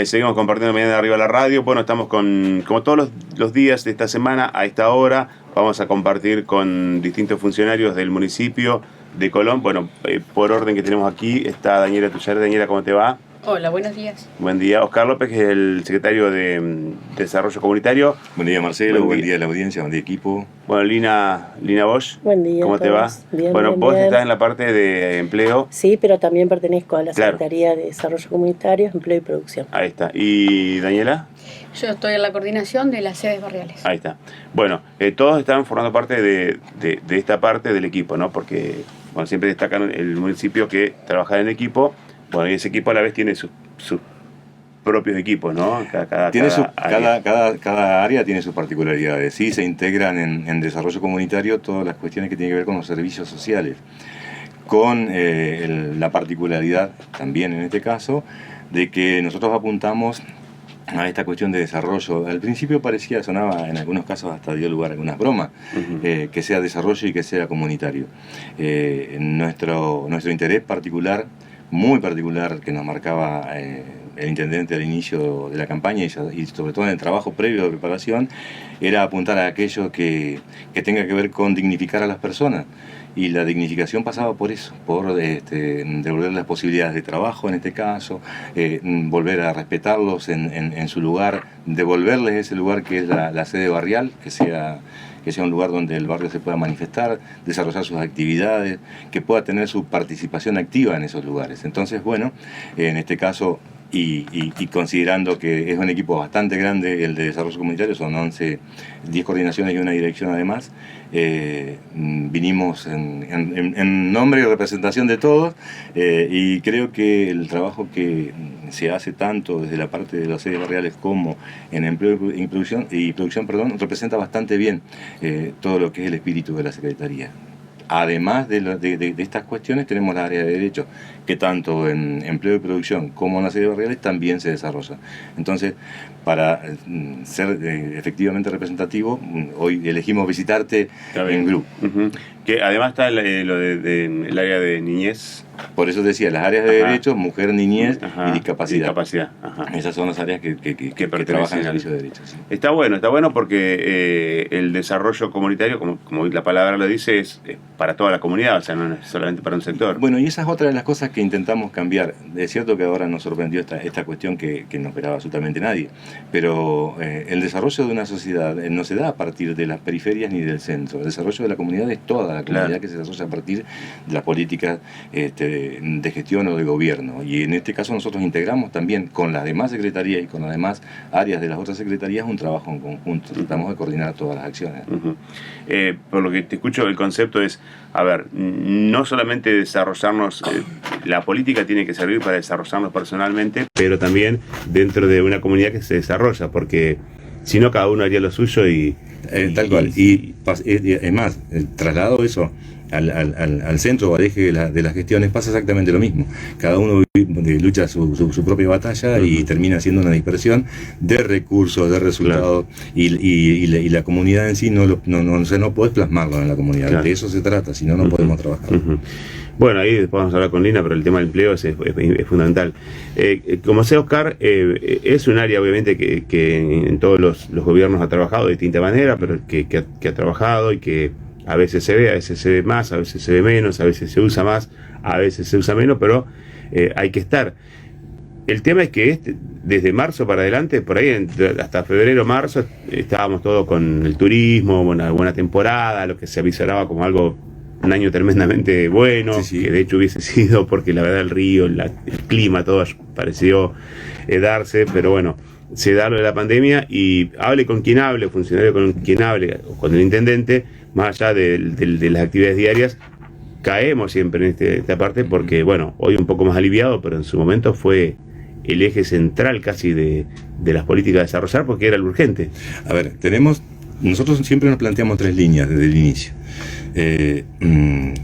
Seguimos compartiendo Mañana de Arriba la Radio. Bueno, estamos como todos los días de esta semana, a esta hora, vamos a compartir con distintos funcionarios del municipio de Colón. Bueno, por orden que tenemos aquí, está Daniela Tullar. Daniela, ¿cómo te va? Hola, buenos días. Buen día. Oscar López, que es el secretario de Desarrollo Comunitario. Buen día, Marcelo. Buen día a la audiencia, buen día, equipo. Bueno, Lina Bosch. Buen día. ¿Cómo te va? Bien, bueno, bien, vos bien. estás en la parte de empleo. Sí, pero también pertenezco a la Claro. Secretaría de Desarrollo Comunitario, Empleo y Producción. Ahí está. ¿Y Daniela? Yo estoy en la coordinación de las sedes barriales. Ahí está. Bueno, todos están formando parte de esta parte del equipo, ¿no? Porque bueno, siempre destacan el municipio que trabaja en equipo. Bueno, y ese equipo a la vez tiene sus propios equipos, ¿no? Cada área tiene sus particularidades. Sí, se integran en desarrollo comunitario todas las cuestiones que tienen que ver con los servicios sociales, con la particularidad también en este caso de que nosotros apuntamos a esta cuestión de desarrollo. Al principio sonaba en algunos casos, hasta dio lugar a algunas bromas, que sea desarrollo y que sea comunitario. Nuestro interés particular, muy particular, que nos marcaba el intendente al inicio de la campaña y sobre todo en el trabajo previo de preparación, era apuntar a aquello que tenga que ver con dignificar a las personas. Y la dignificación pasaba por eso, por devolver las posibilidades de trabajo en este caso, volver a respetarlos en su lugar, devolverles ese lugar que es la sede barrial, que sea un lugar donde el barrio se pueda manifestar, desarrollar sus actividades, que pueda tener su participación activa en esos lugares. Entonces, bueno, en este caso, y considerando que es un equipo bastante grande el de desarrollo comunitario, son 10 coordinaciones y una dirección además, vinimos en nombre y representación de todos, y creo que el trabajo que se hace tanto desde la parte de las sedes barriales como en empleo y producción, representa bastante bien todo lo que es el espíritu de la Secretaría. Además de estas cuestiones, tenemos la área de derechos, que tanto en empleo y producción como en las sedes barriales también se desarrolla. Entonces, para ser efectivamente representativo, hoy elegimos visitarte en grupo. Que además está el área de niñez. Por eso decía, las áreas de derechos, mujer, niñez y discapacidad. Esas son las áreas que trabajan en el servicio de derechos. Sí. Está bueno porque el desarrollo comunitario, como la palabra lo dice, es para toda la comunidad, o sea, no es solamente para un sector. Bueno, y esa es otra de las cosas que intentamos cambiar. Es cierto que ahora nos sorprendió esta cuestión que no esperaba absolutamente nadie, pero el desarrollo de una sociedad no se da a partir de las periferias ni del centro. El desarrollo de la comunidad es toda la comunidad, que se desarrolla a partir de las políticas de gestión o de gobierno. Y en este caso nosotros integramos también con las demás secretarías y con las demás áreas de las otras secretarías un trabajo en conjunto. Tratamos de coordinar todas las acciones. Por lo que te escucho, el concepto es, a ver, no solamente desarrollarnos, la política tiene que servir para desarrollarnos personalmente, pero también dentro de una comunidad que se desarrolla, porque si no cada uno haría lo suyo y tal cual. Y es más, trasladado eso al centro o al eje de las gestiones, pasa exactamente lo mismo. Cada uno lucha su propia batalla y termina siendo una dispersión de recursos, de resultados, y la comunidad en sí no podés plasmarlo en la comunidad. Claro. De eso se trata, si no podemos trabajar. Bueno, ahí después vamos a hablar con Lina, pero el tema del empleo es fundamental. Como sé, Oscar, es un área obviamente que en todos los gobiernos ha trabajado de distinta manera, pero que ha trabajado y que a veces se ve más, a veces se ve menos, a veces se usa más, a veces se usa menos, pero hay que estar. El tema es que desde marzo para adelante, por ahí hasta febrero, marzo, estábamos todos con el turismo, una buena temporada, lo que se avisoraba como un año tremendamente bueno, sí. Que de hecho hubiese sido, porque la verdad el río, el clima, todo pareció darse, pero bueno, se da lo de la pandemia y hable con quien hable, funcionario con quien hable, o con el intendente, más allá de las actividades diarias, caemos siempre en esta parte porque, bueno, hoy un poco más aliviado, pero en su momento fue el eje central casi de las políticas a desarrollar porque era lo urgente. A ver, nosotros siempre nos planteamos 3 líneas desde el inicio.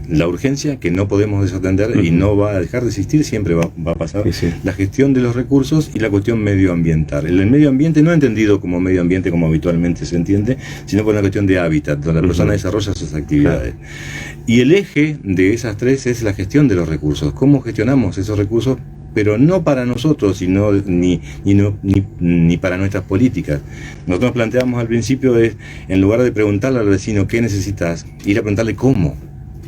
La urgencia, que no podemos desatender y no va a dejar de existir, siempre va a pasar. Sí. La gestión de los recursos y la cuestión medioambiental. El medio ambiente no entendido como medio ambiente como habitualmente se entiende, sino por una cuestión de hábitat, donde la persona desarrolla sus actividades. Claro. Y el eje de esas 3 es la gestión de los recursos. ¿Cómo gestionamos esos recursos pero no para nosotros, sino ni para nuestras políticas. Nosotros planteamos al principio en lugar de preguntarle al vecino qué necesitas, ir a preguntarle cómo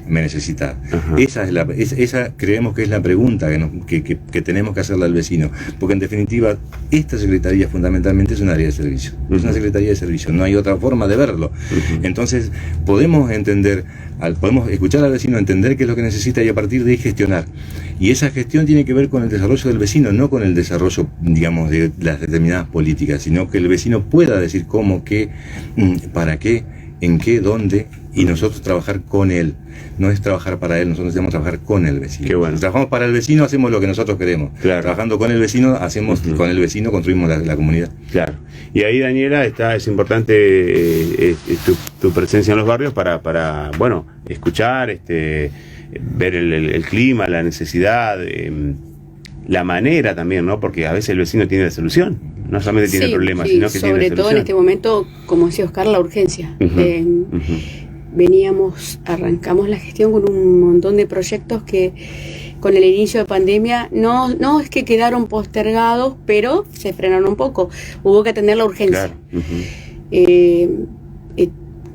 me necesitas. Esa creemos que es la pregunta que tenemos que hacerle al vecino, porque en definitiva esta secretaría fundamentalmente es un área de servicio, es una secretaría de servicio, no hay otra forma de verlo. Entonces podemos escuchar al vecino, entender qué es lo que necesita y a partir de ahí gestionar. Y esa gestión tiene que ver con el desarrollo del vecino, no con el desarrollo, digamos, de las determinadas políticas, sino que el vecino pueda decir cómo, qué, para qué, en qué, dónde, y nosotros trabajar con él. No es trabajar para él, nosotros debemos trabajar con el vecino. Qué bueno. Si trabajamos para el vecino, hacemos lo que nosotros queremos. Claro. Trabajando con el vecino, con el vecino construimos la comunidad. Claro. Y ahí, Daniela, es importante tu presencia en los barrios para bueno, escuchar, ver el clima, la necesidad, la manera también, ¿no? Porque a veces el vecino tiene la solución. No solamente tiene problemas, sino que tiene la solución. Sobre todo en este momento, como decía Oscar, la urgencia. Arrancamos la gestión con un montón de proyectos que con el inicio de pandemia no es que quedaron postergados, pero se frenaron un poco. Hubo que atender la urgencia. Claro.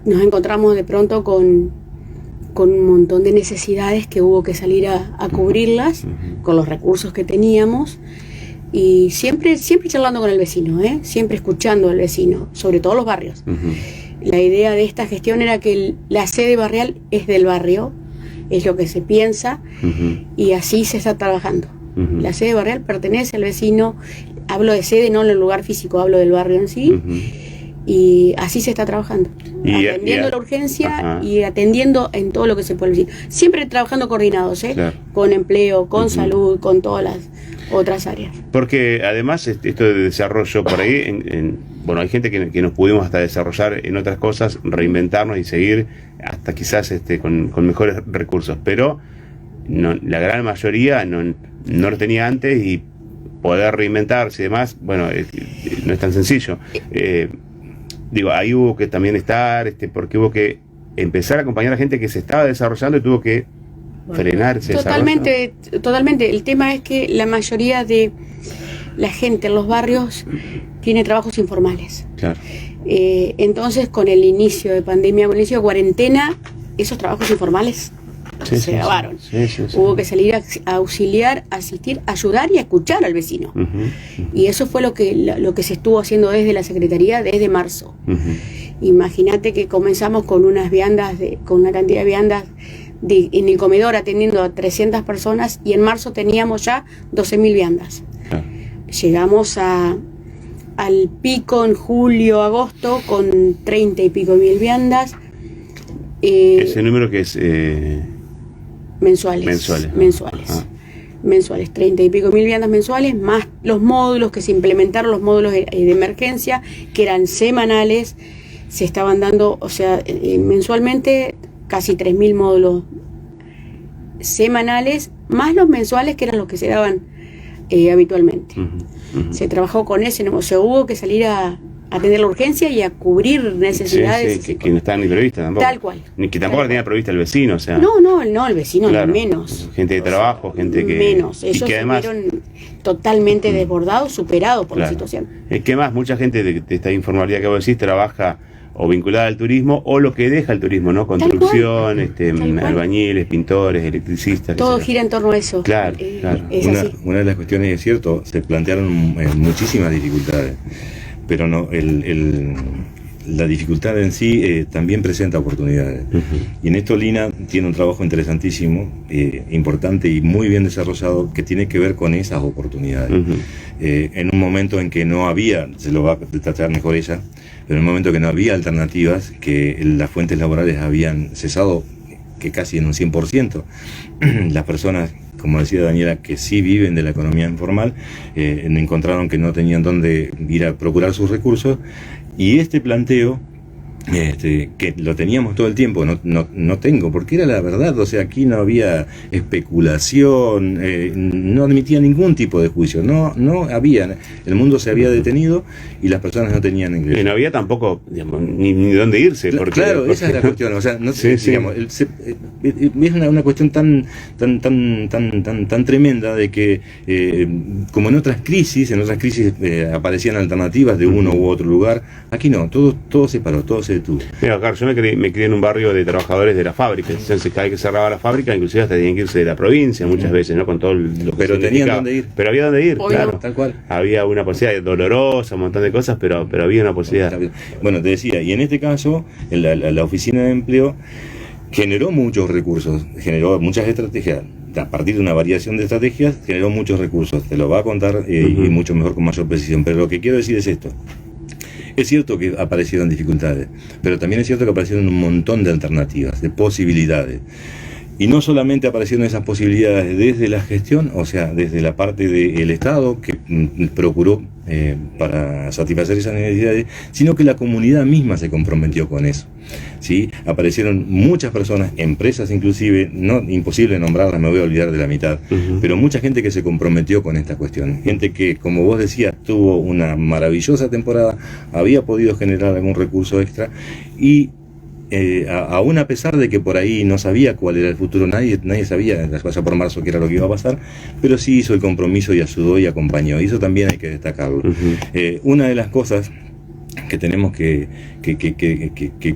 Nos encontramos de pronto con un montón de necesidades que hubo que salir a cubrirlas con los recursos que teníamos. Y siempre charlando con el vecino, siempre escuchando al vecino, sobre todo los barrios. La idea de esta gestión era que la sede barrial es del barrio, es lo que se piensa, y así se está trabajando. La sede barrial pertenece al vecino, hablo de sede, no en el lugar físico, hablo del barrio en sí, y así se está trabajando. Atendiendo la urgencia y atendiendo en todo lo que se puede decir. Siempre trabajando coordinados, claro. Con empleo, con salud, con todas las otras áreas. Porque además esto de desarrollo por ahí, bueno, hay gente que nos pudimos hasta desarrollar en otras cosas, reinventarnos y seguir hasta quizás con mejores recursos, pero la gran mayoría no lo tenía antes y poder reinventarse y demás, bueno, no es tan sencillo. Ahí hubo que también estar, porque hubo que empezar a acompañar a gente que se estaba desarrollando y tuvo que frenarse. Totalmente. El tema es que la mayoría de la gente en los barrios tiene trabajos informales. Claro. Entonces, con el inicio de pandemia, con el inicio de cuarentena, esos trabajos informales se grabaron. Hubo que salir a auxiliar, asistir, ayudar y a escuchar al vecino. Y eso fue lo que se estuvo haciendo desde la Secretaría desde marzo. Imagínate que comenzamos con unas viandas, con una cantidad de viandas en el comedor atendiendo a 300 personas y en marzo teníamos ya 12.000 viandas. Llegamos al pico en julio, agosto con 30 y pico mil viandas. ¿Ese número que es? Mensuales. 30 y pico mil viandas mensuales, más los módulos que se implementaron, los módulos de emergencia, que eran semanales, se estaban dando, o sea, mensualmente casi 3.000 módulos semanales, más los mensuales que eran los que se daban habitualmente. Se trabajó con ese, o sea, hubo que salir a atender la urgencia y a cubrir necesidades. Que no estaban ni previstas tampoco. Tal cual. Ni que tampoco tenía prevista el vecino, o sea. No, el vecino claro, ni menos. Gente de trabajo, gente que. Menos. Ellos y que además estuvieron totalmente desbordados, superados por la situación. Es que más, mucha gente de esta informalidad que vos decís trabaja o vinculada al turismo o lo que deja el turismo, ¿no? Construcción, albañiles, pintores, electricistas. Todo gira en torno a eso. Claro. Una de las cuestiones, es cierto, se plantearon muchísimas dificultades, pero la dificultad en sí también presenta oportunidades. Y en esto Lina tiene un trabajo interesantísimo, importante y muy bien desarrollado que tiene que ver con esas oportunidades. En un momento en que no había, se lo va a tratar mejor ella, pero en un momento que no había alternativas, que las fuentes laborales habían cesado, que casi en un 100%, las personas, como decía Daniela, que sí viven de la economía informal, encontraron que no tenían dónde ir a procurar sus recursos, y este planteo que lo teníamos todo el tiempo, no tengo, porque era la verdad. O sea, aquí no había especulación, no admitía ningún tipo de juicio, no había, el mundo se había detenido y las personas no tenían ingresos. Y no había tampoco, digamos, ni dónde irse. Claro, esa es la cuestión. O sea, digamos, es una cuestión tan tremenda de que, como en otras crisis aparecían alternativas de uno u otro lugar, aquí no, todo se paró, todo se detuvo. Mira, Carlos, yo me crié en un barrio de trabajadores de la fábrica. Entonces, cada vez que cerraba la fábrica, inclusive hasta tenían que irse de la provincia muchas veces, ¿no? Con todo lo que pero tenían dónde ir. Pero había dónde ir, claro. Tal cual. Había una posibilidad dolorosa, un montón de cosas, pero había una posibilidad. Bueno, te decía, y en este caso, la oficina de empleo generó muchos recursos, generó muchas estrategias. A partir de una variación de estrategias, generó muchos recursos. Te lo va a contar y mucho mejor, con mayor precisión. Pero lo que quiero decir es esto. Es cierto que aparecieron dificultades, pero también es cierto que aparecieron un montón de alternativas, de posibilidades. Y no solamente aparecieron esas posibilidades desde la gestión, o sea, desde la parte del Estado, que procuró para satisfacer esas necesidades, sino que la comunidad misma se comprometió con eso. ¿Sí? Aparecieron muchas personas, empresas inclusive, no imposible nombrarlas, me voy a olvidar de la mitad, pero mucha gente que se comprometió con esta cuestión. Gente que, como vos decías, tuvo una maravillosa temporada, había podido generar algún recurso extra y aún a pesar de que por ahí no sabía cuál era el futuro, nadie sabía, allá por marzo, qué era lo que iba a pasar, pero sí hizo el compromiso y ayudó y acompañó, y eso también hay que destacarlo. Una de las cosas que tenemos que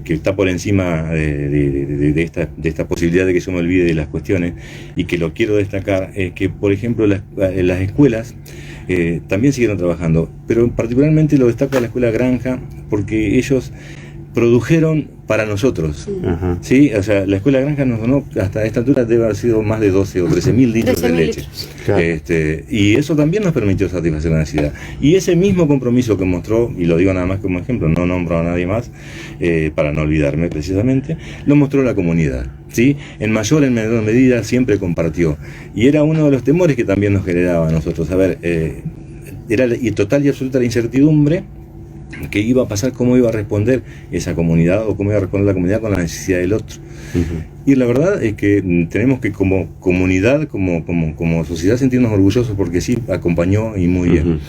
está por encima de esta posibilidad de que yo me olvide de las cuestiones, y que lo quiero destacar, es que, por ejemplo, las escuelas también siguieron trabajando, pero particularmente lo destaca la escuela Granja, porque ellos produjeron para nosotros. ¿Sí? O sea, la escuela Granja nos donó, hasta esta altura debe haber sido más de 12 o 13.000 litros de leche. Claro. Y eso también nos permitió satisfacer la necesidad. Y ese mismo compromiso que mostró, y lo digo nada más como ejemplo, no nombro a nadie más, para no olvidarme precisamente, lo mostró la comunidad. ¿Sí? En mayor o en menor medida siempre compartió. Y era uno de los temores que también nos generaba a nosotros. A ver, era total y absoluta la incertidumbre qué iba a pasar, cómo iba a responder esa comunidad, o cómo iba a responder la comunidad con la necesidad del otro. Y la verdad es que tenemos que, como comunidad, como sociedad, sentirnos orgullosos, porque sí, acompañó y muy bien.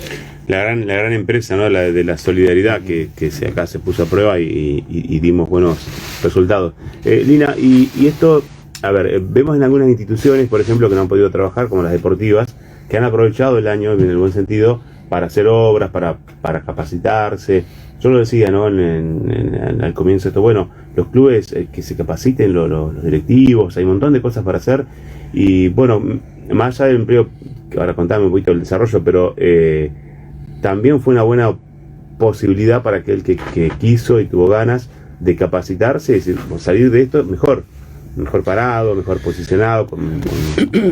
La gran empresa, ¿no? La de la solidaridad que acá se puso a prueba y dimos buenos resultados. Lina, y esto, a ver, vemos en algunas instituciones, por ejemplo, que no han podido trabajar, como las deportivas, que han aprovechado el año, en el buen sentido, para hacer obras, para capacitarse. Yo lo decía, ¿no? Al comienzo esto, bueno, los clubes que se capaciten, los directivos, hay un montón de cosas para hacer. Y bueno, más allá del empleo, que ahora contame un poquito del desarrollo, pero también fue una buena posibilidad para aquel que quiso y tuvo ganas de capacitarse y decir, salir de esto mejor parado, mejor posicionado, con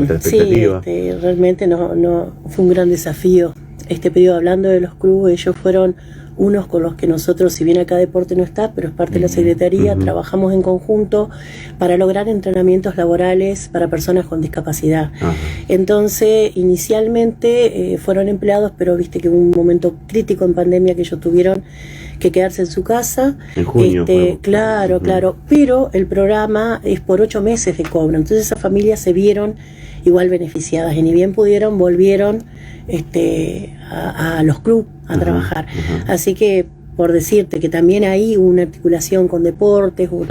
otra expectativa. Sí, realmente no fue un gran desafío. Este periodo, hablando de los clubes, ellos fueron unos con los que nosotros, si bien acá deporte no está, pero es parte de la Secretaría, trabajamos en conjunto para lograr entrenamientos laborales para personas con discapacidad. Entonces, inicialmente fueron empleados, pero viste que hubo un momento crítico en pandemia que ellos tuvieron que quedarse en su casa. En junio. Claro, pero el programa es por 8 meses de cobro, entonces esas familias se vieron igual beneficiadas, y ni bien pudieron, volvieron a los clubes a trabajar. Así que, por decirte que también ahí hubo una articulación con deportes, hubo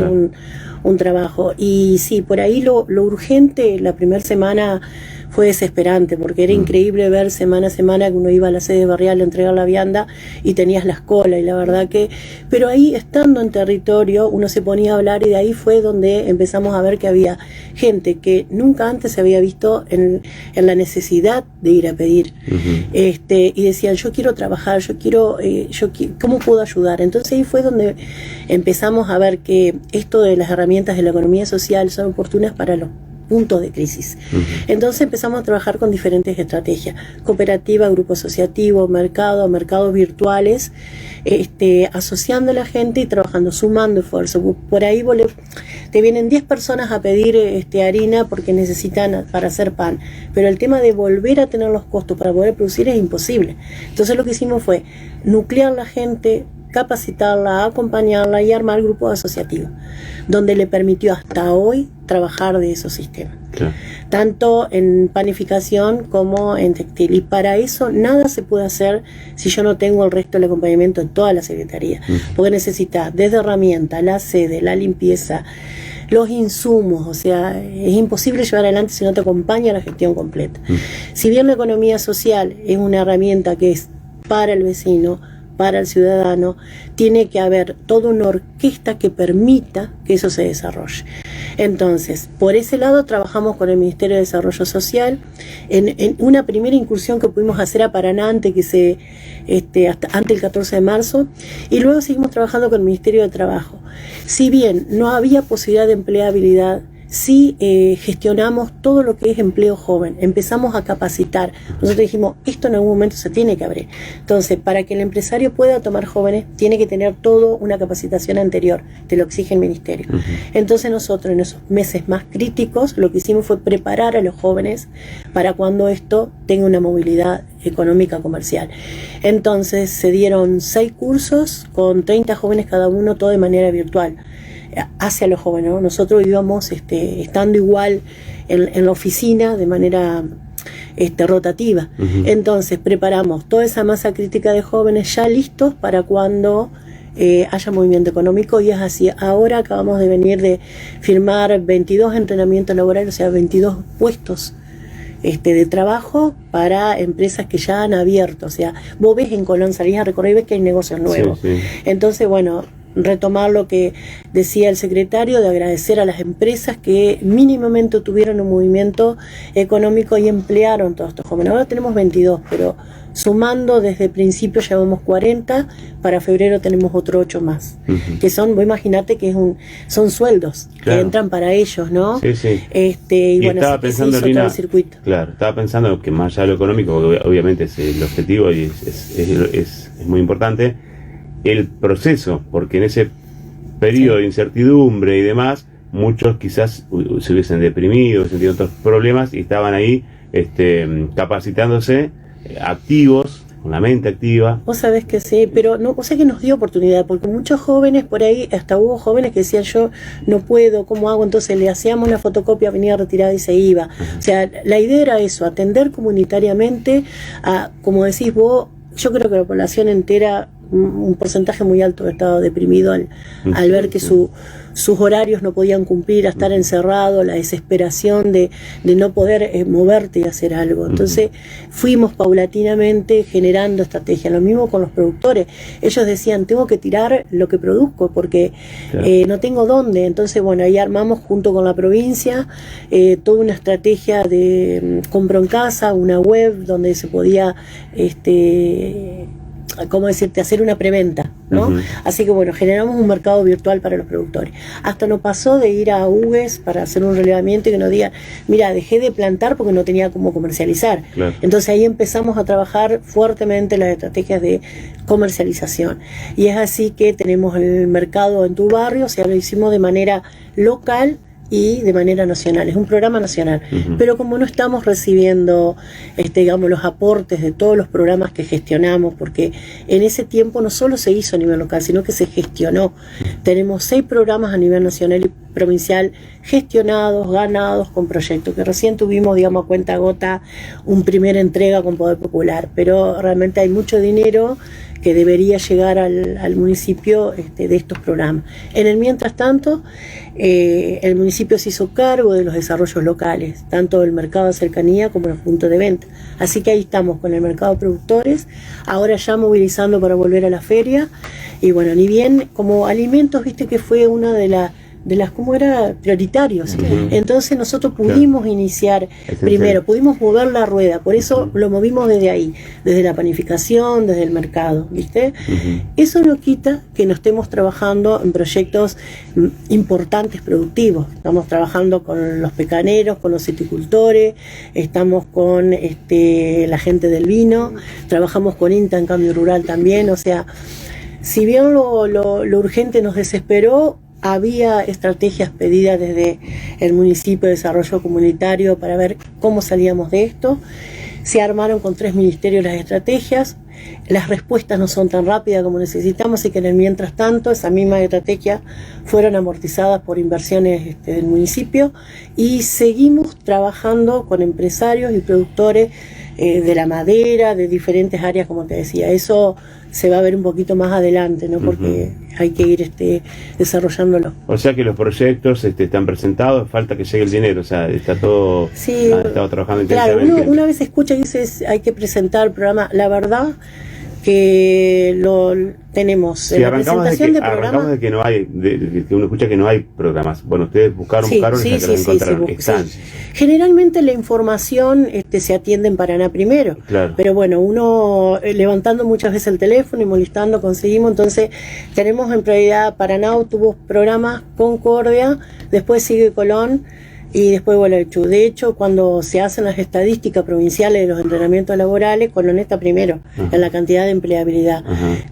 un trabajo. Y sí, por ahí lo urgente, la primera semana fue desesperante, porque era increíble ver semana a semana que uno iba a la sede barrial a entregar la vianda y tenías la cola, y la verdad que, pero ahí, estando en territorio, uno se ponía a hablar, y de ahí fue donde empezamos a ver que había gente que nunca antes se había visto en la necesidad de ir a pedir, y decían, yo quiero trabajar, ¿cómo puedo ayudar? Entonces ahí fue donde empezamos a ver que esto de las herramientas de la economía social son oportunas para los puntos de crisis. Entonces empezamos a trabajar con diferentes estrategias: cooperativa, grupo asociativo, mercados virtuales, asociando a la gente y trabajando, sumando esfuerzo. Por ahí te vienen 10 personas a pedir harina porque necesitan para hacer pan, pero el tema de volver a tener los costos para poder producir es imposible. Entonces lo que hicimos fue nuclear la gente, capacitarla, acompañarla y armar grupos asociativos, donde le permitió hasta hoy trabajar de esos sistemas. Claro. Tanto en panificación como en textil. Y para eso nada se puede hacer si yo no tengo el resto del acompañamiento de toda la Secretaría. Porque necesita desde herramientas, la sede, la limpieza, los insumos, o sea, es imposible llevar adelante si no te acompaña la gestión completa. Si bien la economía social es una herramienta que es para el vecino, para el ciudadano, tiene que haber toda una orquesta que permita que eso se desarrolle. Entonces, por ese lado trabajamos con el Ministerio de Desarrollo Social en una primera incursión que pudimos hacer a Paraná antes el 14 de marzo, y luego seguimos trabajando con el Ministerio de Trabajo. Si bien no había posibilidad de empleabilidad, sí gestionamos todo lo que es empleo joven, empezamos a capacitar. Nosotros dijimos, esto en algún momento se tiene que abrir. Entonces, para que el empresario pueda tomar jóvenes, tiene que tener toda una capacitación anterior, te lo exige el ministerio. Entonces nosotros en esos meses más críticos, lo que hicimos fue preparar a los jóvenes para cuando esto tenga una movilidad económica comercial. Entonces se dieron 6 cursos con 30 jóvenes cada uno, todo de manera virtual, hacia los jóvenes, ¿no? Nosotros íbamos estando igual en la oficina de manera rotativa. Entonces preparamos toda esa masa crítica de jóvenes ya listos para cuando haya movimiento económico, y es así. Ahora acabamos de venir de firmar 22 entrenamientos laborales, o sea, 22 puestos de trabajo para empresas que ya han abierto. O sea, vos ves en Colón, salís a recorrer y ves que hay negocios nuevos. Sí. Entonces, bueno, retomar lo que decía el secretario, de agradecer a las empresas que mínimamente tuvieron un movimiento económico y emplearon todos estos jóvenes. Ahora tenemos 22, pero sumando desde el principio llevamos 40, para febrero tenemos otro 8 más, que son, vos imaginate que son sueldos, claro, que entran para ellos, ¿no? Sí, sí. Y bueno, estaba pensando, Lina, todo el circuito. Claro, estaba pensando que más allá de lo económico, obviamente es el objetivo y es muy importante, el proceso, porque en ese periodo de incertidumbre y demás, muchos quizás se hubiesen deprimido, sentido otros problemas y estaban ahí capacitándose, activos, con la mente activa. Vos sabés que sí, pero no, o sea que nos dio oportunidad, porque muchos jóvenes por ahí, hasta hubo jóvenes que decían, yo no puedo, ¿cómo hago? Entonces le hacíamos una fotocopia, venía retirada y se iba. O sea, la idea era eso, atender comunitariamente a, como decís vos, yo creo que la población entera, un porcentaje muy alto, ha estado deprimido al ver que sus horarios no podían cumplir, a estar encerrado, la desesperación de no poder moverte y hacer algo. Entonces fuimos paulatinamente generando estrategias. Lo mismo con los productores. Ellos decían, tengo que tirar lo que produzco porque no tengo dónde. Entonces, bueno, ahí armamos junto con la provincia toda una estrategia de compro en casa, una web donde se podía ¿cómo decirte? Hacer una preventa, ¿no? Así que bueno, generamos un mercado virtual para los productores. Hasta nos pasó de ir a UGES para hacer un relevamiento y que nos digan, mira, dejé de plantar porque no tenía cómo comercializar. Claro. Entonces ahí empezamos a trabajar fuertemente las estrategias de comercialización. Y es así que tenemos el mercado en tu barrio, o sea, lo hicimos de manera local y de manera nacional, es un programa nacional, pero como no estamos recibiendo digamos los aportes de todos los programas que gestionamos, porque en ese tiempo no solo se hizo a nivel local, sino que se gestionó. Tenemos 6 programas a nivel nacional y provincial gestionados, ganados con proyectos, que recién tuvimos, digamos, a cuenta gota una primera entrega con Poder Popular, pero realmente hay mucho dinero que debería llegar al municipio de estos programas. En el mientras tanto, el municipio se hizo cargo de los desarrollos locales, tanto del mercado de cercanía como los puntos de venta. Así que ahí estamos con el mercado de productores, ahora ya movilizando para volver a la feria. Y bueno, ni bien como alimentos, viste que fue una de las como era prioritarios. Entonces nosotros pudimos iniciar primero, pudimos mover la rueda, por eso lo movimos desde ahí, desde la panificación, desde el mercado, ¿viste? Eso no quita que no estemos trabajando en proyectos importantes productivos. Estamos trabajando con los pecaneros, con los viticultores, estamos con la gente del vino, trabajamos con INTA en Cambio Rural también. O sea, si bien lo urgente nos desesperó, había estrategias pedidas desde el municipio de desarrollo comunitario para ver cómo salíamos de esto. Se armaron con 3 ministerios las estrategias. las respuestas no son tan rápidas como necesitamos, y que en el mientras tanto esa misma estrategia fueron amortizadas por inversiones del municipio, y seguimos trabajando con empresarios y productores de la madera, de diferentes áreas, como te decía. Eso se va a ver un poquito más adelante, ¿no? Porque hay que ir desarrollándolo. O sea que los proyectos están presentados, falta que llegue el dinero, o sea, está todo, sí, estado trabajando intensamente. Claro, una vez escucha y dice, hay que presentar el programa. La verdad que lo tenemos sí, en la presentación de programas. Arrancamos de que no hay, de que uno escucha que no hay programas. Bueno, ustedes buscaron Sí, encontraron. Generalmente la información se atiende en Paraná primero, claro. Pero bueno, uno levantando muchas veces el teléfono y molestando conseguimos. Entonces tenemos en prioridad Paraná, tuvo programas, Concordia, después sigue Colón y después Gualeguaychú. De hecho, cuando se hacen las estadísticas provinciales de los entrenamientos laborales, Colón está primero en la cantidad de empleabilidad.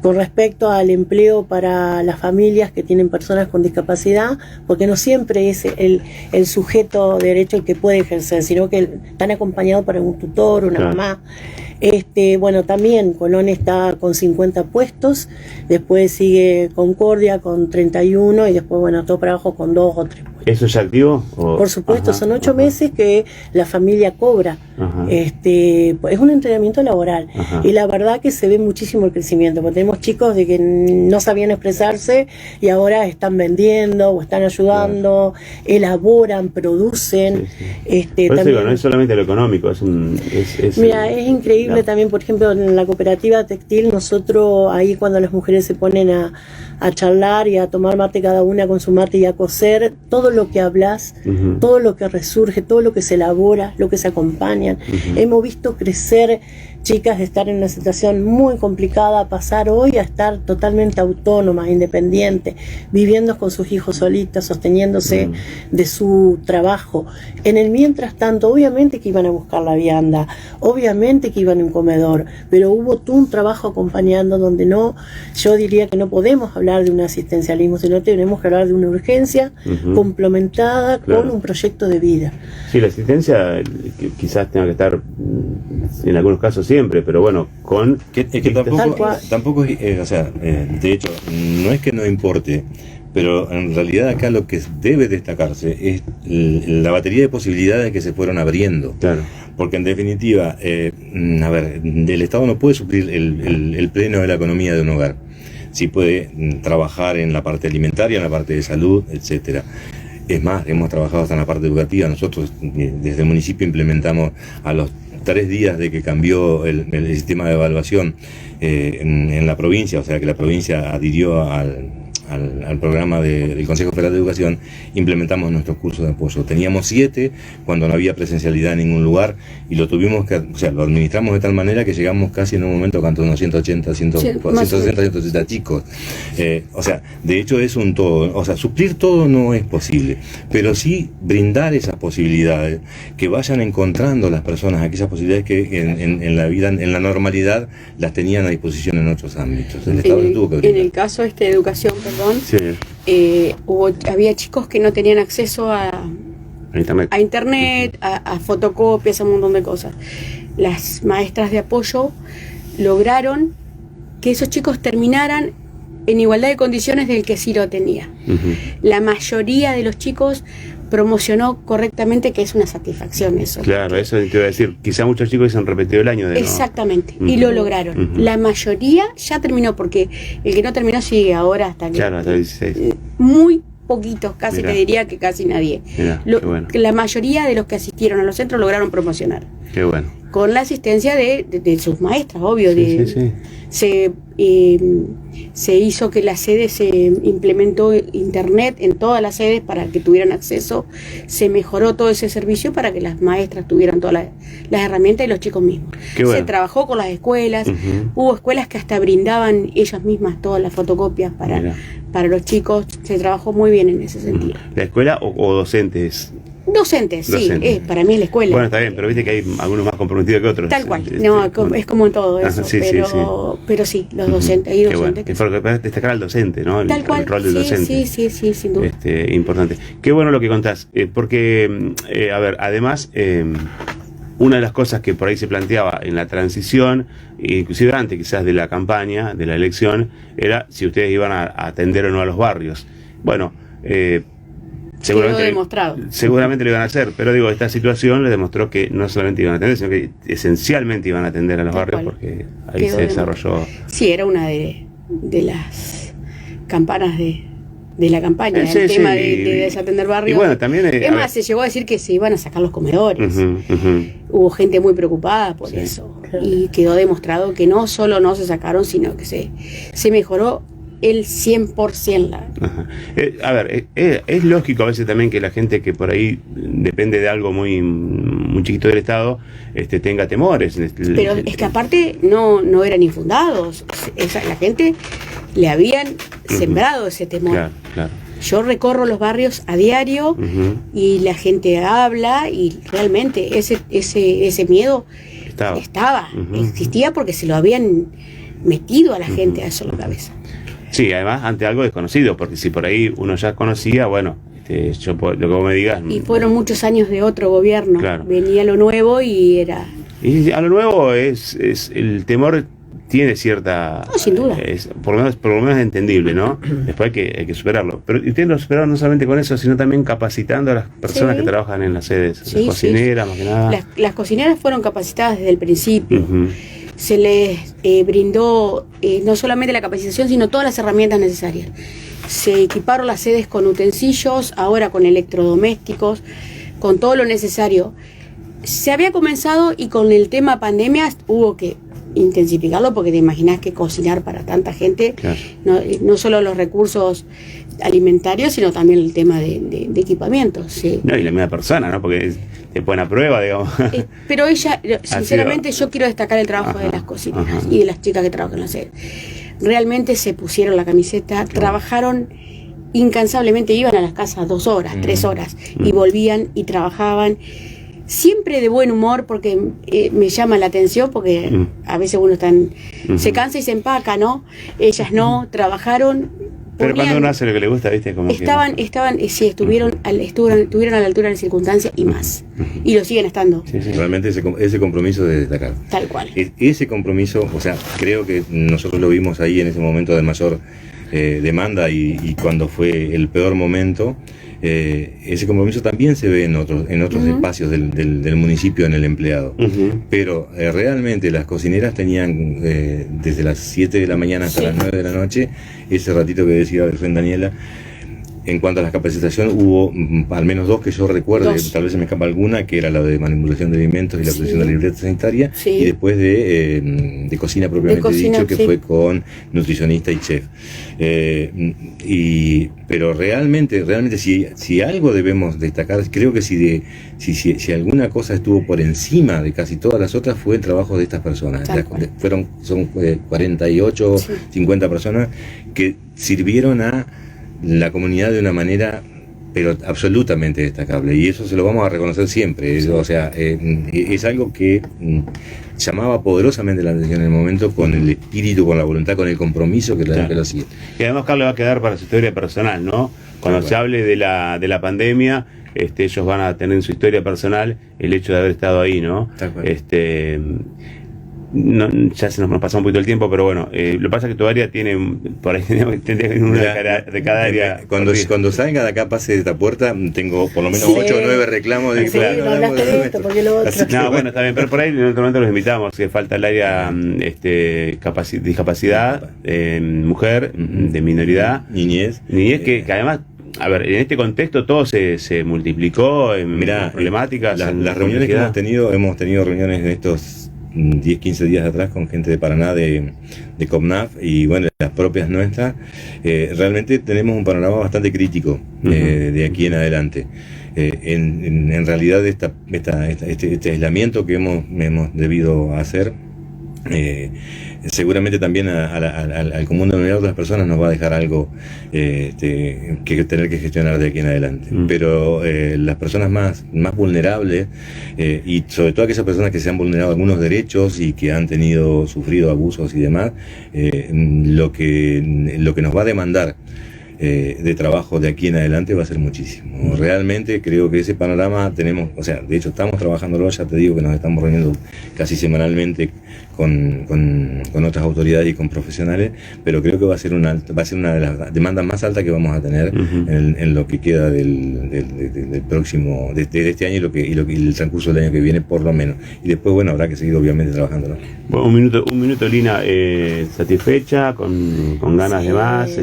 Con respecto al empleo para las familias que tienen personas con discapacidad, porque no siempre es el sujeto de derecho el que puede ejercer, sino que están acompañados por un tutor, una mamá. Bueno, también Colón está con 50 puestos, después sigue Concordia con 31 y después, bueno, todo para abajo con 2 o 3 puestos. ¿Eso es activo? Por supuesto, son 8 meses que la familia cobra. Es un entrenamiento laboral y la verdad que se ve muchísimo el crecimiento, porque tenemos chicos de que no sabían expresarse y ahora están vendiendo o están ayudando, elaboran, producen. Por eso digo, no es solamente lo económico, Mira, es increíble también, por ejemplo, en la cooperativa textil, nosotros ahí cuando las mujeres se ponen a charlar y a tomar mate cada una con su mate y a coser, todo lo que hablas, todo lo que resurge, todo lo que se elabora, lo que se acompañan. Hemos visto crecer chicas de estar en una situación muy complicada, pasar hoy a estar totalmente autónomas, independientes, viviendo con sus hijos solitas, sosteniéndose de su trabajo. En el mientras tanto, obviamente que iban a buscar la vianda, obviamente que iban a un comedor, pero hubo todo un trabajo acompañando donde yo diría que no podemos hablar de un asistencialismo, sino tenemos que hablar de una urgencia complementada con un proyecto de vida. Sí, la asistencia quizás tenga que estar en algunos casos siempre, pero bueno, tampoco o sea, de hecho, no es que no importe, pero en realidad acá lo que debe destacarse es la batería de posibilidades que se fueron abriendo. Claro. Porque en definitiva, el Estado no puede suplir el pleno de la economía de un hogar. Sí puede trabajar en la parte alimentaria, en la parte de salud, etcétera. Es más, hemos trabajado hasta en la parte educativa. Nosotros desde el municipio implementamos a los 3 días de que cambió el sistema de evaluación en la provincia, o sea que la provincia adhirió al programa del Consejo Federal de Educación, implementamos nuestros cursos de apoyo. Teníamos 7 cuando no había presencialidad en ningún lugar y lo administramos de tal manera que llegamos casi en un momento a unos 180, 160 chicos. O sea, de hecho es un todo. O sea, suplir todo no es posible, pero sí brindar esas posibilidades, que vayan encontrando las personas aquellas posibilidades que en la vida, en la normalidad, las tenían a disposición en otros ámbitos. El Estado tuvo que brindar. En el caso de educación, había chicos que no tenían acceso a internet, a fotocopias, a un montón de cosas. Las maestras de apoyo lograron que esos chicos terminaran en igualdad de condiciones del que sí lo tenía. La mayoría de los chicos promocionó correctamente, que es una satisfacción eso. Claro, eso te iba a decir, quizá muchos chicos se han repetido el año de exactamente, y lo lograron. La mayoría ya terminó, porque el que no terminó sigue ahora hasta hasta el 16. Muy poquitos, casi te diría que casi nadie. Bueno. La mayoría de los que asistieron a los centros lograron promocionar. Qué bueno. Con la asistencia de sus maestras, obvio. Se hizo que la sede, se implementó internet en todas las sedes para que tuvieran acceso, se mejoró todo ese servicio para que las maestras tuvieran todas las herramientas y los chicos mismos. Bueno. Se trabajó con las escuelas, hubo escuelas que hasta brindaban ellas mismas todas las fotocopias para los chicos, se trabajó muy bien en ese sentido. ¿La escuela o docentes? Docentes, sí, para mí es la escuela. Bueno, está bien, pero viste que hay algunos más comprometidos que otros. Tal cual, es como en todo eso, pero sí, los docentes, hay docentes. Qué bueno. Es destacar al docente, ¿no? Tal cual, el rol del docente. Sí, sin duda. Importante. Qué bueno lo que contás, porque, además, una de las cosas que por ahí se planteaba en la transición, inclusive antes quizás de la campaña, de la elección, era si ustedes iban a atender o no a los barrios. Bueno, seguramente lo iban a hacer, pero digo, esta situación les demostró que no solamente iban a atender, sino que esencialmente iban a atender a los barrios, porque ahí se desarrolló. Sí, era una de las campanas de la campaña, Sí, el tema sí, de desatender barrios. Y bueno, también es más, se llegó a decir que se iban a sacar los comedores. Hubo gente muy preocupada por eso. Claro. Y quedó demostrado que no solo no se sacaron, sino que se mejoró el 100%. A ver, es lógico a veces también que la gente que por ahí depende de algo muy chiquito del Estado tenga temores. Pero es que aparte no eran infundados. La gente le habían sembrado ese temor. Claro, claro. Yo recorro los barrios a diario y la gente habla y realmente ese miedo estaba, existía porque se lo habían metido a la gente a eso en la cabeza. Sí, además ante algo desconocido, porque si por ahí uno ya conocía, bueno, yo lo que vos me digas. Y fueron muchos años de otro gobierno. Claro. Venía lo nuevo y era. Y a lo nuevo es el temor tiene cierta. No, sin duda. Por lo menos es entendible, ¿no? Después hay que superarlo. Pero ustedes lo superaron no solamente con eso, sino también capacitando a las personas que trabajan en las sedes, las cocineras, más que nada. Las cocineras fueron capacitadas desde el principio. Se les brindó no solamente la capacitación, sino todas las herramientas necesarias. Se equiparon las sedes con utensilios, ahora con electrodomésticos, con todo lo necesario. Se había comenzado y con el tema pandemia hubo que intensificarlo, porque te imaginas que cocinar para tanta gente, claro, no solo los recursos alimentarios, sino también el tema de equipamiento. Sí. No, y la misma persona, ¿no? Porque te ponen a prueba, digamos. Pero ella, sinceramente, yo quiero destacar el trabajo de las cocineras y de las chicas que trabajan en la sede. Realmente se pusieron la camiseta, trabajaron incansablemente, iban a las casas 2 horas, 3 horas, y volvían y trabajaban. Siempre de buen humor, porque me llama la atención, porque a veces uno se cansa y se empaca, ¿no? Ellas no, trabajaron. Pero cuando uno hace lo que le gusta, ¿viste? Como estuvieron a la altura de la circunstancia y más. Y lo siguen estando. Sí. Realmente ese compromiso de destacar. Tal cual. Ese compromiso, o sea, creo que nosotros lo vimos ahí en ese momento de mayor demanda y cuando fue el peor momento. Ese compromiso también se ve en otros espacios del municipio en el empleado. Pero realmente las cocineras tenían desde las 7 de la mañana hasta las 9 de la noche, ese ratito que decía recién Daniela. En cuanto a la capacitación, hubo al menos 2 que yo recuerdo, tal vez se me escapa alguna, que era la de manipulación de alimentos y la protección de la libreta sanitaria, y después de cocina propiamente dicho, que fue con nutricionista y chef. Pero realmente si algo debemos destacar, creo que si alguna cosa estuvo por encima de casi todas las otras, fue el trabajo de estas personas. Son 48, 50 personas que sirvieron a la comunidad de una manera pero absolutamente destacable, y eso se lo vamos a reconocer siempre. Es algo que llamaba poderosamente la atención en el momento, con el espíritu, con la voluntad, con el compromiso que lo hacía. Y además Carlos va a quedar para su historia personal, ¿no? Cuando se hable de la pandemia, ellos van a tener en su historia personal el hecho de haber estado ahí, ¿no? Ya se nos pasó un poquito el tiempo, pero bueno, lo que pasa es que tu área tiene, por ahí tendría una de cada área. Cuando salga de acá, pase de esta puerta, tengo por lo menos 8 o 9 reclamos de no hablaste de esto, porque lo otro. No, bueno, está bien, pero por ahí en otro momento los invitamos, que falta el área discapacidad, mujer, de minoridad, niñez, que además, a ver, en este contexto todo se multiplicó en problemáticas. Las reuniones que hemos tenido reuniones en estos 10, 15 días atrás con gente de Paraná, de COPNAF, y bueno, las propias nuestras. Realmente tenemos un panorama bastante crítico de aquí en adelante. En realidad este aislamiento que hemos debido hacer, seguramente también al común denominador de las personas nos va a dejar algo que tener que gestionar de aquí en adelante. Pero las personas más vulnerables, y sobre todo aquellas personas que se han vulnerado algunos derechos y que han sufrido abusos y demás, lo que nos va a demandar de trabajo de aquí en adelante va a ser muchísimo. Realmente creo que ese panorama tenemos, o sea, de hecho estamos trabajándolo, ya te digo que nos estamos reuniendo casi semanalmente con otras autoridades y con profesionales, pero creo que va a ser una de las demandas más altas que vamos a tener en lo que queda del próximo, de este año y el transcurso del año que viene, por lo menos. Y después, bueno, habrá que seguir obviamente trabajando, ¿no? Bueno, un minuto, Lina, satisfecha, con ganas de más.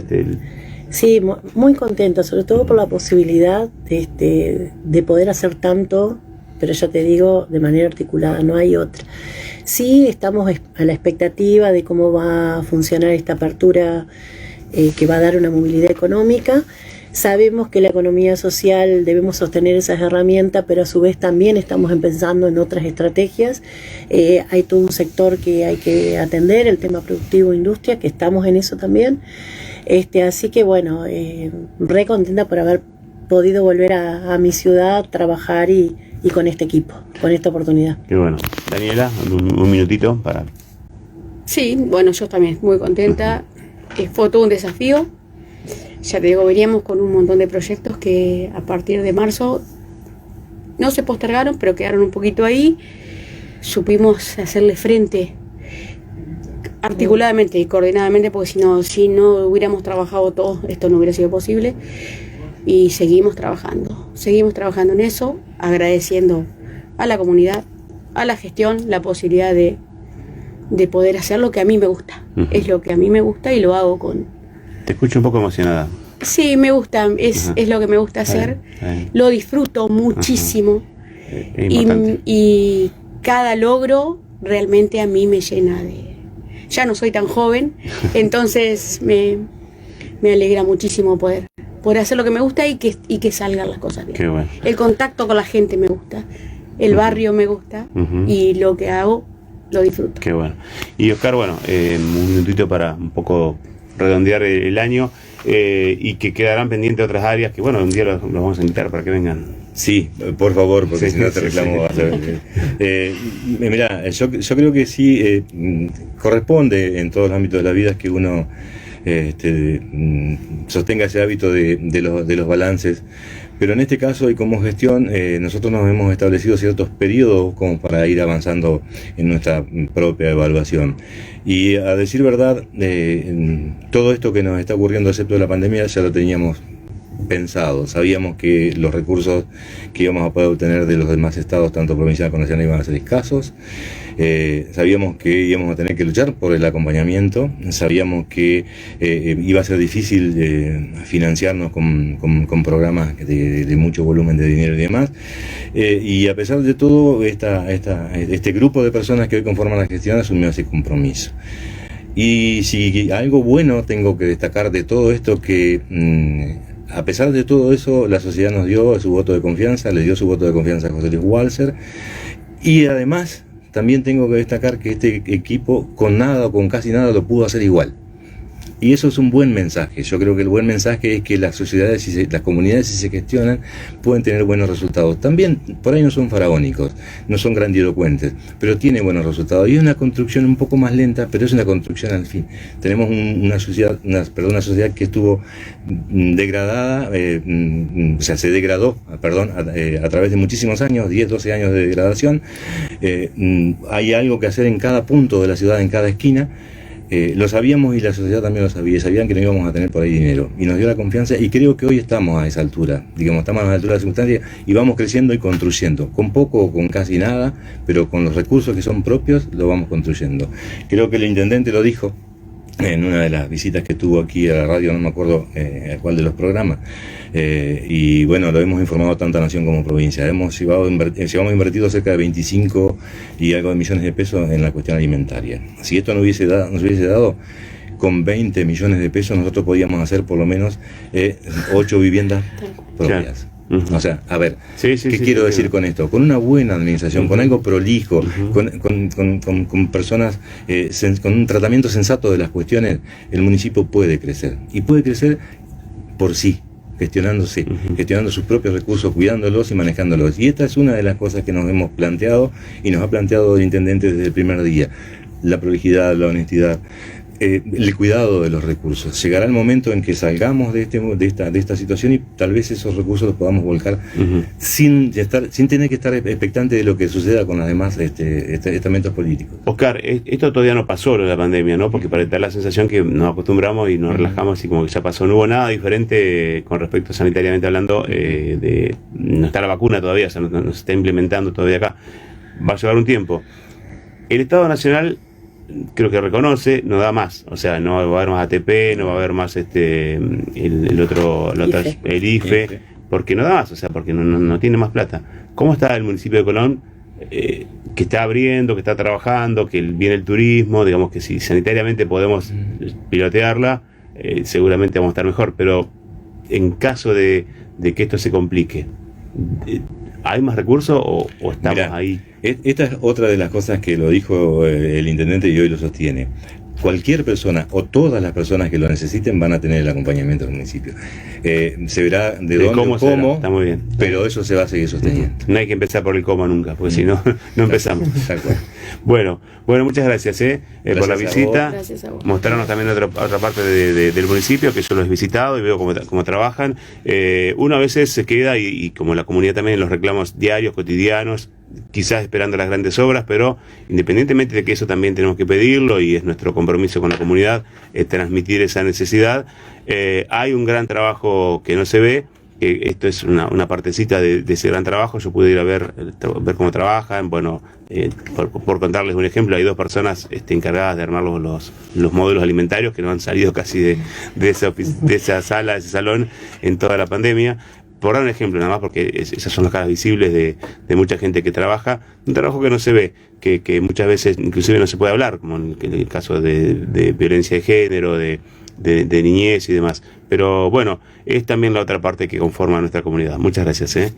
Sí, muy contenta, sobre todo por la posibilidad de poder hacer tanto, pero ya te digo, de manera articulada, no hay otra. Sí, estamos a la expectativa de cómo va a funcionar esta apertura que va a dar una movilidad económica. Sabemos que la economía social debemos sostener esas herramientas, pero a su vez también estamos pensando en otras estrategias. Hay todo un sector que hay que atender, el tema productivo e industria, que estamos en eso también. Así que bueno, re contenta por haber podido volver a mi ciudad, trabajar y con este equipo, con esta oportunidad. Qué bueno. Daniela, un minutito para... Sí, bueno, yo también muy contenta. Fue todo un desafío. Ya te digo, veníamos con un montón de proyectos que a partir de marzo no se postergaron, pero quedaron un poquito ahí. Supimos hacerle frente articuladamente y coordinadamente, porque si no hubiéramos trabajado todos, esto no hubiera sido posible. Y seguimos trabajando en eso, agradeciendo a la comunidad, a la gestión, la posibilidad de poder hacer lo que a mí me gusta. Es lo que a mí me gusta y lo hago con... Te escucho un poco emocionada. Sí, me gusta, es lo que me gusta hacer. Lo disfruto muchísimo. Y cada logro realmente a mí me llena de... Ya no soy tan joven, entonces me alegra muchísimo poder hacer lo que me gusta y que salgan las cosas bien. Qué bueno. El contacto con la gente me gusta, el barrio me gusta y lo que hago lo disfruto. Qué bueno. Y Oscar, bueno, un minutito para un poco redondear el año y que quedarán pendientes otras áreas que, bueno, un día los vamos a invitar para que vengan. Sí, por favor, porque si no te reclamo. Vas a ver. Mirá, yo creo que sí corresponde en todos los ámbitos de la vida que uno sostenga ese hábito de los balances, pero en este caso y como gestión nosotros nos hemos establecido ciertos periodos como para ir avanzando en nuestra propia evaluación y a decir verdad todo esto que nos está ocurriendo excepto la pandemia ya lo teníamos pensado, sabíamos que los recursos que íbamos a poder obtener de los demás estados, tanto provincial como nacional, iban a ser escasos. Sabíamos que íbamos a tener que luchar por el acompañamiento, sabíamos que iba a ser difícil financiarnos con programas de mucho volumen de dinero y demás, y a pesar de todo este grupo de personas que hoy conforman la gestión asumió ese compromiso. Y si algo bueno tengo que destacar de todo esto, que a pesar de todo eso la sociedad nos dio su voto de confianza, le dio su voto de confianza a José Luis Walser, y además también tengo que destacar que este equipo con nada o con casi nada lo pudo hacer igual. Y eso es un buen mensaje. Yo creo que el buen mensaje es que las sociedades y las comunidades, si se gestionan, pueden tener buenos resultados. También, por ahí no son faraónicos, no son grandilocuentes, pero tienen buenos resultados. Y es una construcción un poco más lenta, pero es una construcción al fin. Tenemos una sociedad que estuvo degradada, o sea, se degradó, a través de muchísimos años, 10, 12 años de degradación. Hay algo que hacer en cada punto de la ciudad, en cada esquina. Lo sabíamos y la sociedad también lo sabía, sabían que no íbamos a tener por ahí dinero y nos dio la confianza y creo que hoy estamos a esa altura, digamos, estamos a la altura de la circunstancia y vamos creciendo y construyendo, con poco o con casi nada, pero con los recursos que son propios lo vamos construyendo. Creo que el intendente lo dijo en una de las visitas que tuvo aquí a la radio, no me acuerdo a cuál de los programas, y bueno, lo hemos informado tanto a Nación como provincia. Hemos invertido cerca de 25 y algo de millones de pesos en la cuestión alimentaria. Si esto nos hubiese dado con 20 millones de pesos, nosotros podíamos hacer por lo menos 8 viviendas propias. O sea, a ver, ¿qué quiero decir con esto? Con una buena administración, con algo prolijo, con personas, con un tratamiento sensato de las cuestiones, el municipio puede crecer. Y puede crecer por sí, gestionando sus propios recursos, cuidándolos y manejándolos. Y esta es una de las cosas que nos hemos planteado y nos ha planteado el intendente desde el primer día. La prolijidad, la honestidad. el cuidado de los recursos. Llegará el momento en que salgamos de esta situación y tal vez esos recursos los podamos volcar sin tener que estar expectante de lo que suceda con los demás estamentos políticos. Oscar, esto todavía no pasó, lo de la pandemia, ¿no? Porque para dar la sensación que nos acostumbramos y nos relajamos y como que ya pasó. No hubo nada diferente con respecto sanitariamente hablando. No está la vacuna todavía, o sea, no se está implementando todavía acá. Va a llevar un tiempo. El Estado Nacional creo que reconoce, no da más, o sea, no va a haber más ATP, no va a haber más el IFE, porque no da más, o sea, porque no tiene más plata. ¿Cómo está el municipio de Colón, que está abriendo, que está trabajando, que viene el turismo, digamos que si sanitariamente podemos pilotearla, seguramente vamos a estar mejor, pero en caso de que esto se complique, ¿hay más recursos o estamos ahí? Esta es otra de las cosas que lo dijo el intendente y hoy lo sostiene. Cualquier persona o todas las personas que lo necesiten van a tener el acompañamiento del municipio. Se verá de dónde o cómo, está muy bien. Pero eso se va a seguir sosteniendo. No hay que empezar por el cómo nunca, porque si no, no empezamos. Bueno, muchas gracias, por la visita. Gracias a vos. Mostrarnos también otra parte del municipio, que yo lo he visitado y veo cómo trabajan. Uno a veces se queda, y como la comunidad también, en los reclamos diarios, cotidianos, quizás esperando las grandes obras, pero independientemente de que eso también tenemos que pedirlo y es nuestro compromiso con la comunidad, transmitir esa necesidad, hay un gran trabajo que no se ve. Esto es una partecita de ese gran trabajo. Yo pude ir a ver cómo trabajan. Bueno, por contarles un ejemplo, hay 2 personas encargadas de armar los módulos alimentarios que no han salido casi de esa sala, de ese salón en toda la pandemia. Por dar un ejemplo nada más, porque esas son las caras visibles de mucha gente que trabaja, un trabajo que no se ve, que muchas veces inclusive no se puede hablar, como en el caso de violencia de género, de niñez y demás. Pero bueno, es también la otra parte que conforma nuestra comunidad. Muchas gracias.